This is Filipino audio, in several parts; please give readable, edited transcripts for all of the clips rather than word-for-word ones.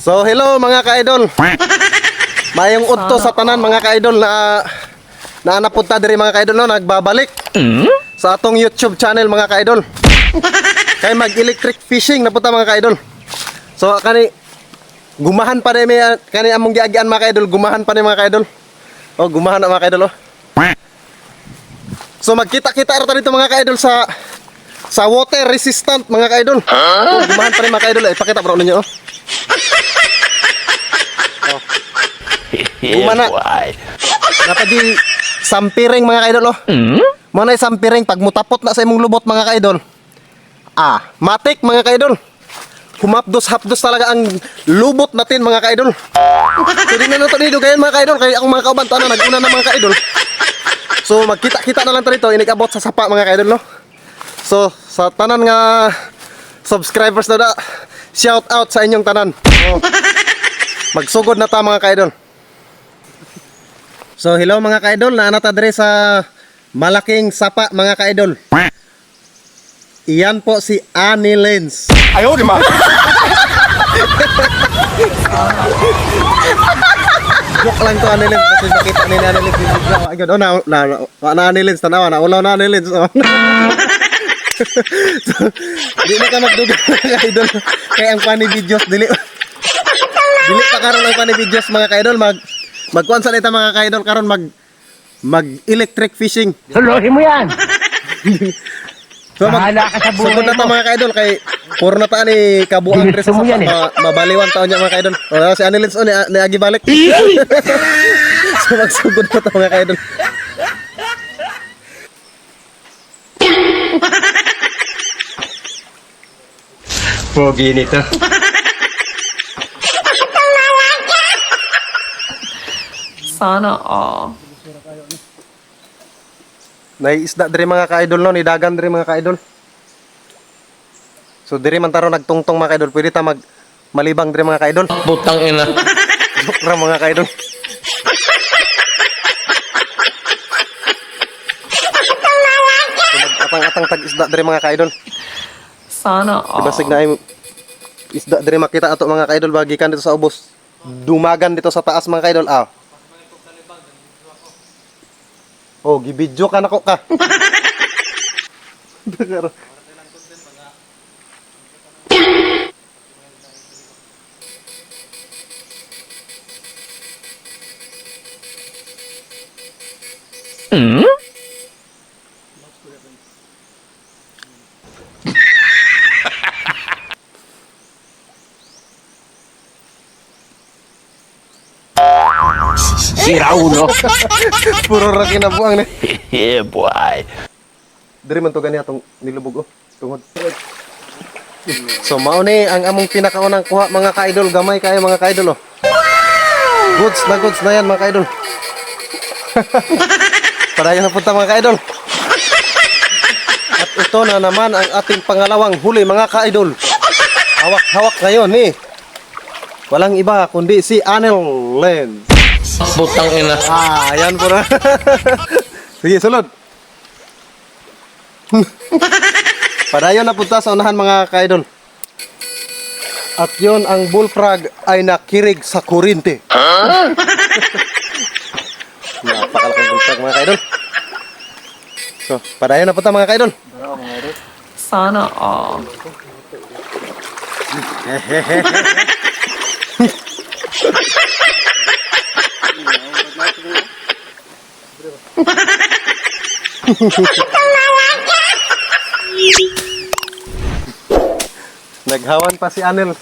So hello mga ka-idol. Mayong udto sa tanan mga ka-idol na naanapunta diri mga ka-idol no, nagbabalik sa atong YouTube channel mga ka-idol. Kay mag-electric fishing na punta mga ka-idol. So kani gumahan pa ni kani among giagian mga ka-idol, gumahan pa ni mga ka-idol. Oh, gumahan na mga ka-idol oh. So magkita-kita ra dito mga ka-idol sa water resistant mga ka-idol. Oh, gumahan pa ni mga ka-idol. Ipakita bro ninyo oh. Oh. Gumana. Napadi sampiring mga ka-idol oh. Mo na sampiring pag mutapot na sa imong lubot mga ka-idol. Ah, matik mga ka-idol. Humapdos-hapdos talaga ang lubot natin mga ka-idol. So di na nato dito gayon mga ka-idol, kaya akong mga kauban to ano naguna na mga ka-idol. So magkita-kita na lang to dito, inikabot sa sapa mga ka-idol no. So sa tanan nga subscribers na shout out sa inyong tanan. Oh. Magsugod na ta mga ka-idol. So hello mga ka-idol, naanata dire sa malaking sapa mga ka-idol. Iyan po si Annie Lens. Ayaw di ma. Joke lang to Annie Lens kasi nakita ni Annie Lens yung video. Ayun, oh na Annie Lens tanawa na ulaw na Annie Lens. Oh. So, di na ka magdugay mga ka-idol. Kaya ang funny videos dili pa karon ang funny videos mga ka-idol magkuan sa nita mga ka-idol karon mag electric fishing. Suluhin mo yan. So Bahala ka sa buhay sugod na ta mo. mga ka-idol kay puro na ta ni kabuang Gusto tres sa mo yan, eh. mabaliwan taon niya mga ka-idol. O si Annie Lens ni agi balik. So magsugod na ta mga ka-idol. Pogi nito. Sana all. Naiisda diri mga ka-idol no, nidagan diri mga ka-idol. So diri man taro nagtungtong mga ka-idol, pwede ta malibang diri mga ka-idol. Putang ina. Joke ra mga ka-idol. So atang-atang tag-isda diri mga ka-idol. Sana all. Diba sig na ay isda diri makita ato mga ka-idol bagikan dito sa ubos. Dumagan dito sa taas mga ka-idol. Ah. Oh, gibidyo ka nako ka. Sira ulo. Puro ra kinabuang ni. Yeah, boy. Diri man to gani atong nilubog oh. Tungod. So mao ni ang among pinakaunang kuha mga ka-idol, gamay kayo mga ka-idol oh. Goods na yan mga ka-idol. Padayon na punta mga ka-idol. At ito na naman ang ating pangalawang huli mga ka-idol. Hawak-hawak ngayon eh. Walang iba kundi si Annie Lens. Putang ina. Ah, ayan po na. Sige, sunod. Padayon na punta sa unahan mga ka-idol. At yon ang bullfrog ay nakirig sa kurinte. Napakalaking bullfrog mga ka-idol. So, padayon na punta mga ka-idol. Sana all. Naghawan pa si Anel.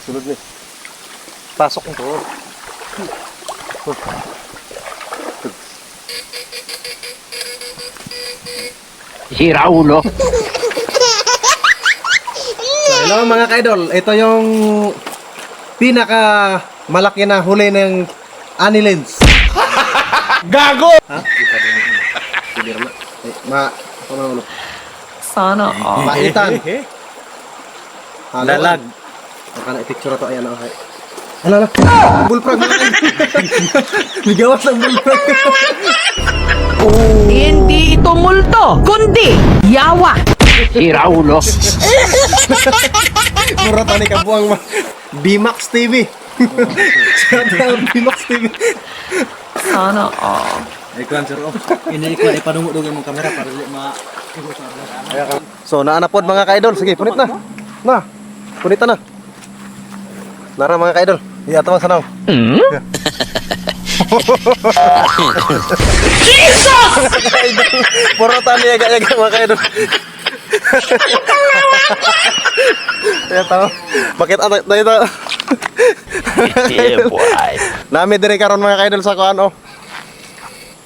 Sunod ni. Pasok nito. Sira ulo. Hello mga ka-idol, ito yung pinaka malaki na huli ng Ani Lens. Gago! Ha? Hindi naman. Ano ulo? Sana all. Maitan. Lalag. Baka na i-picture na to. Ayan ako. Hala. Bullfrog. Ligawas ng bullfrog. Hindi ito multo, kundi yawa. Si Raulo. Mura tani ka buang B-Max TV. Shout out B-Max TV. Sana all. Ini ko ay panungo dugay mong kamera para dili ma So naanapod mga ka-idol. Sige, punit na. Na. Punita na. Nara mga ka-idol. Iya to sanaw. Jesus! Puro tani yaga-yaga mga ka-idol. Ya tahu. Bakit anak dito? Yeah, boy. Nami dire karon mga ka-idol sa kuan oh.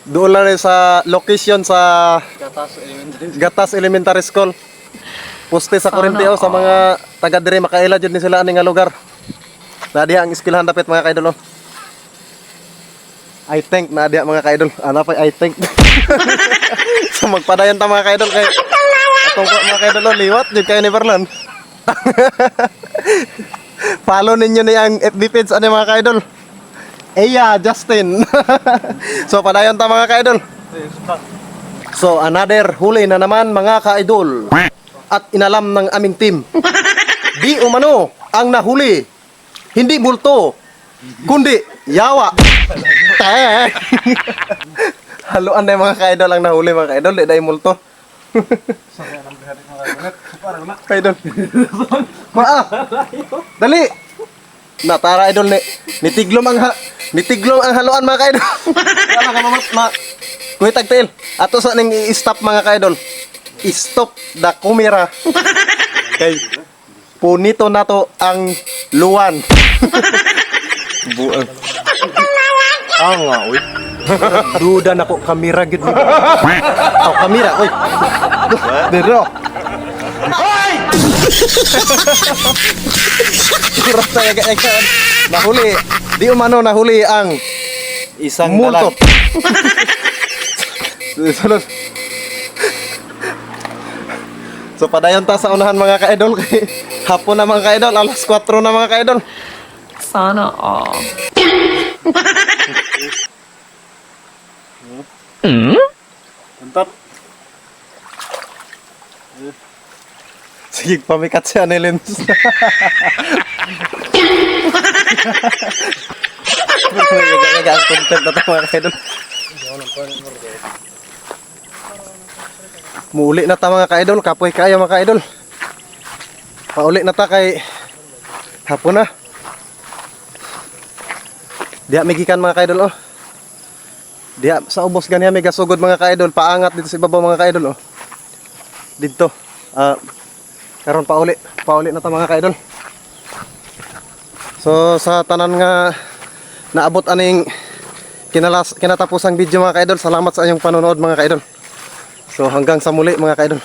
Doon lang sa location sa Gatas Elementary School. Poste sa Corinteo sa mga taga dire makaila jud ni sila ani nga lugar. Na diha ang eskwelahan dapit mga ka-idol oh. I think na diha mga ka-idol. Ana pa I think. So magpadayon ta mga ka-idol kay atong mga ka-idol oh, liwat jud kay ni Vernon. Follow ninyo ni ang FB page ani mga ka-idol. Eya, Justin. So, padayon ta mga ka-idol. So, another huli na naman mga ka-idol. At inalam ng aming team. Di umano ang nahuli. Hindi bulto. Kundi yawa. Haluan na yung mga ka-idol ang nahuli mga ka-idol. Di dahil multo. Ka-idol. Maa. Dali. Natara idol nitiglom ang haluan mga ka-idol. Wala ka kuy tagtail. Ato sa ning i-stop mga ka-idol. I-stop the camera. Kay punito nato ang luwan. Buang. Nga uy. Duda na ko kamera gid. Oh, kamera uy. Dero. Pura saya kayak nahuli. Di umano nahuli ang isang multo. Sunod. So padayon ta sa unahan mga ka-idol kay hapon na mga ka-idol, alas 4 na mga ka-idol. Sana all. Antap. Sige, pamikat siya ni Lens. Yaga-yaga ang content na ito mga ka-idol. Muuli na ta mga ka-idol, kapoy kayo mga ka-idol. Pauli na ta kay hapon na. Diya migikan mga ka-idol oh. Diya sa ubos ganiya may gasugod mga ka-idol, paangat dito sa ibabaw mga ka-idol oh. Dito. Karon pauli na ta mga ka-idol. So sa tanan nga naabot aning kinatapusang video mga ka-idol, salamat sa inyong panonood mga ka-idol. So hanggang sa muli mga ka-idol.